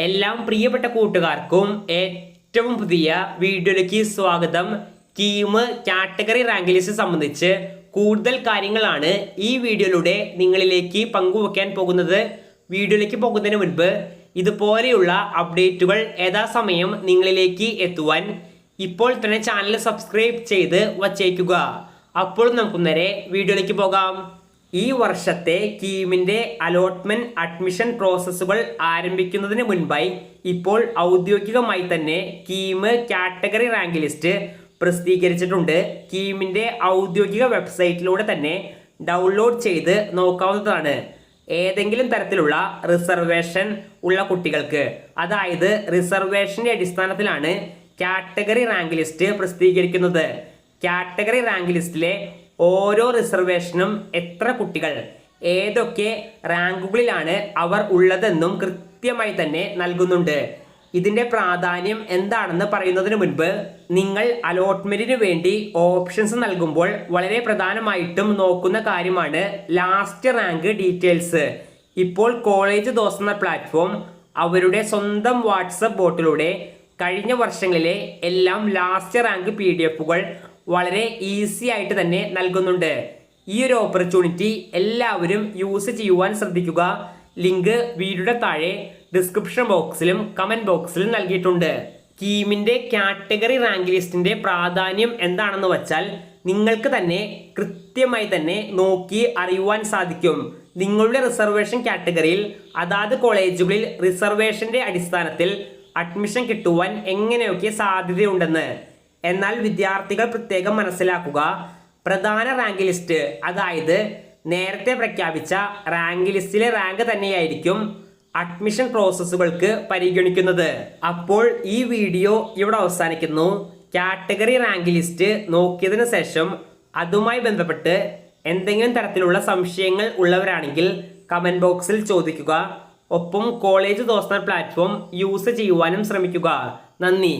എല്ലാം പ്രിയപ്പെട്ട കൂട്ടുകാർക്കും ഏറ്റവും പുതിയ വീഡിയോയിലേക്ക് സ്വാഗതം. കീം കാറ്റഗറി റാങ്ക് ലിസ്റ്റ് സംബന്ധിച്ച് കൂടുതൽ കാര്യങ്ങളാണ് ഈ വീഡിയോയിലൂടെ നിങ്ങളിലേക്ക് പങ്കുവെക്കാൻ പോകുന്നത്. വീഡിയോയിലേക്ക് പോകുന്നതിന് മുൻപ് ഇതുപോലെയുള്ള അപ്ഡേറ്റുകൾ യഥാസമയം നിങ്ങളിലേക്ക് എത്തുവാൻ ഇപ്പോൾ തന്നെ ചാനൽ സബ്സ്ക്രൈബ് ചെയ്ത് വച്ചേക്കുക. അപ്പോൾ നമുക്ക് നേരെ വീഡിയോയിലേക്ക് പോകാം. ഈ വർഷത്തെ കീമിൻ്റെ അലോട്ട്മെന്റ് അഡ്മിഷൻ പ്രോസസ്സുകൾ ആരംഭിക്കുന്നതിന് മുൻപായി ഇപ്പോൾ ഔദ്യോഗികമായി തന്നെ കീം കാറ്റഗറി റാങ്ക് ലിസ്റ്റ് പ്രസിദ്ധീകരിച്ചിട്ടുണ്ട്. കീമിൻ്റെ ഔദ്യോഗിക വെബ്സൈറ്റിലൂടെ തന്നെ ഡൗൺലോഡ് ചെയ്ത് നോക്കാവുന്നതാണ്. ഏതെങ്കിലും തരത്തിലുള്ള റിസർവേഷൻ ഉള്ള കുട്ടികൾക്ക്, അതായത് റിസർവേഷൻ്റെ അടിസ്ഥാനത്തിലാണ് കാറ്റഗറി റാങ്ക് ലിസ്റ്റ് പ്രസിദ്ധീകരിക്കുന്നത്. കാറ്റഗറി റാങ്ക് ലിസ്റ്റിലെ ഓരോ റിസർവേഷനും എത്ര കുട്ടികൾ ഏതൊക്കെ റാങ്കുകളിലാണ് അവർ ഉള്ളതെന്നും കൃത്യമായി തന്നെ നൽകുന്നുണ്ട്. ഇതിൻ്റെ പ്രാധാന്യം എന്താണെന്ന് പറയുന്നതിന് മുൻപ് നിങ്ങൾ അലോട്ട്മെന്റിന് വേണ്ടി ഓപ്ഷൻസ് നൽകുമ്പോൾ വളരെ പ്രധാനമായിട്ടും നോക്കുന്ന കാര്യമാണ് ലാസ്റ്റ് റാങ്ക് ഡീറ്റെയിൽസ്. ഇപ്പോൾ കോളേജ് ദോസ് എന്ന പ്ലാറ്റ്ഫോം അവരുടെ സ്വന്തം വാട്സപ്പ് ബോട്ടിലൂടെ കഴിഞ്ഞ വർഷങ്ങളിലെ എല്ലാം ലാസ്റ്റ് റാങ്ക് PDF-കൾ വളരെ ഈസി ആയിട്ട് തന്നെ നൽകുന്നുണ്ട്. ഈ ഒരു ഓപ്പർച്യൂണിറ്റി എല്ലാവരും യൂസ് ചെയ്യുവാൻ ശ്രദ്ധിക്കുക. ലിങ്ക് വീഡിയോയുടെ താഴെ ഡിസ്ക്രിപ്ഷൻ ബോക്സിലും കമന്റ് ബോക്സിലും നൽകിയിട്ടുണ്ട്. കീമിൻ്റെ കാറ്റഗറി റാങ്ക് ലിസ്റ്റിന്റെ പ്രാധാന്യം എന്താണെന്ന് വെച്ചാൽ നിങ്ങൾക്ക് തന്നെ കൃത്യമായി തന്നെ നോക്കി അറിയുവാൻ സാധിക്കും. നിങ്ങളുടെ റിസർവേഷൻ കാറ്റഗറിയിൽ അതാത് കോളേജുകളിൽ റിസർവേഷന്റെ അടിസ്ഥാനത്തിൽ അഡ്മിഷൻ കിട്ടുവാൻ എങ്ങനെയൊക്കെ സാധ്യതയുണ്ടെന്ന്. എന്നാൽ വിദ്യാർത്ഥികൾ പ്രത്യേകം മനസ്സിലാക്കുക, പ്രധാന റാങ്ക് ലിസ്റ്റ്, അതായത് നേരത്തെ പ്രഖ്യാപിച്ച റാങ്ക് ലിസ്റ്റിലെ റാങ്ക് തന്നെയായിരിക്കും അഡ്മിഷൻ പ്രോസസ്സുകൾക്ക് പരിഗണിക്കുന്നത്. അപ്പോൾ ഈ വീഡിയോ ഇവിടെ അവസാനിക്കുന്നു. കാറ്റഗറി റാങ്ക് ലിസ്റ്റ് നോക്കിയതിനു ശേഷം അതുമായി ബന്ധപ്പെട്ട് എന്തെങ്കിലും തരത്തിലുള്ള സംശയങ്ങൾ ഉള്ളവരാണെങ്കിൽ കമന്റ് ബോക്സിൽ ചോദിക്കുക. ഒപ്പം കോളേജ് ദോസ്ത് പ്ലാറ്റ്ഫോം യൂസ് ചെയ്യുവാനും ശ്രമിക്കുക. നന്ദി.